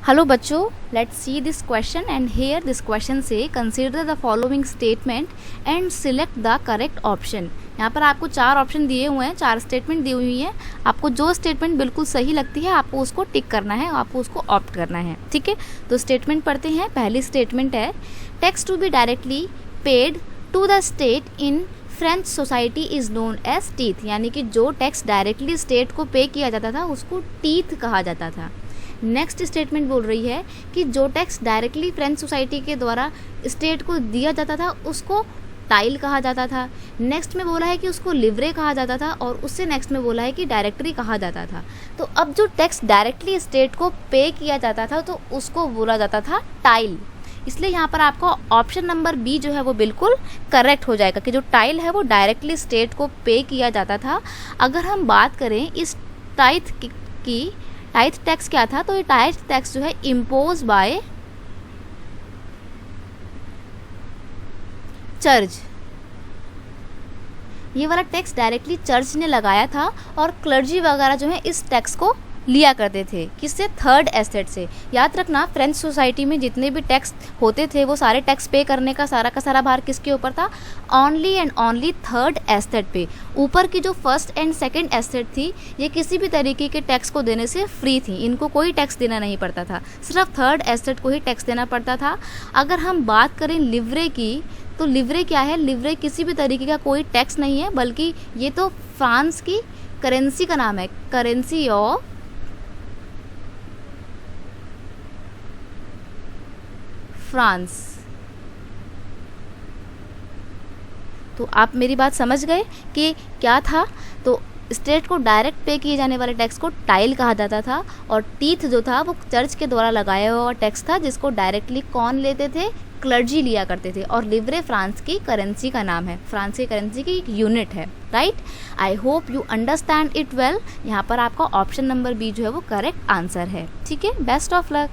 Hello बच्चों, let's see this question and here this question से consider the following statement and select the correct option. यहाँ पर आपको 4 option दिए हुए हैं, 4 स्टेटमेंट दी हुई है। आपको जो स्टेटमेंट बिल्कुल सही लगती है आपको उसको टिक करना है, आपको उसको ऑप्ट करना है। ठीक है, तो स्टेटमेंट पढ़ते हैं। पहली स्टेटमेंट है tax to be directly paid to the state in French society is known as teeth, यानी कि जो टैक्स डायरेक्टली स्टेट को पे किया जाता था उसको टीथ कहा जाता था। नेक्स्ट स्टेटमेंट बोल रही है कि जो टैक्स डायरेक्टली फ्रेंच सोसाइटी के द्वारा स्टेट को दिया जाता था उसको टाइल कहा जाता था। नेक्स्ट में बोला है कि उसको लिवरे कहा जाता था और उससे नेक्स्ट में बोला है कि डायरेक्टरी कहा जाता था। तो अब जो टैक्स डायरेक्टली स्टेट को पे किया जाता था तो उसको बोला जाता था टाइल। इसलिए यहाँ पर आपका ऑप्शन नंबर बी जो है वो बिल्कुल करेक्ट हो जाएगा कि जो टाइल है वो डायरेक्टली स्टेट को पे किया जाता था। अगर हम बात करें इस टाइथ टैक्स क्या था, तो ये टाइथ टैक्स जो है इम्पोज बाय चर्च। ये वाला टैक्स डायरेक्टली चर्च ने लगाया था और क्लर्जी वगैरह जो है इस टैक्स को लिया करते थे। किससे? थर्ड एस्टेट से। याद रखना, फ्रेंच सोसाइटी में जितने भी टैक्स होते थे वो सारे टैक्स पे करने का सारा भार किसके ऊपर था? Only and only third estate पे। ऊपर की जो फर्स्ट एंड सेकंड एस्टेट थी ये किसी भी तरीके के टैक्स को देने से फ्री थी, इनको कोई टैक्स देना नहीं पड़ता था, सिर्फ थर्ड एस्टेट को ही टैक्स देना पड़ता था। अगर हम बात करें लिवरे की, तो लिवरे क्या है? लिवरे किसी भी तरीके का कोई टैक्स नहीं है, बल्कि ये तो फ्रांस की करेंसी का नाम है, करेंसी ऑफ फ्रांस। तो आप मेरी बात समझ गए कि क्या था? तो स्टेट को डायरेक्ट पे किए जाने वाले टैक्स को टाइल कहा जाता था और टीथ जो था वो चर्च के द्वारा लगाया हुआ टैक्स था जिसको डायरेक्टली कौन लेते थे? क्लर्जी लिया करते थे। और लिवरे फ्रांस की करेंसी का नाम है, फ्रांस की करेंसी की एक यूनिट है। Right, I hope you understand it well. यहाँ पर आपका ऑप्शन नंबर बी जो है वो करेक्ट आंसर है। ठीक है, बेस्ट ऑफ लक।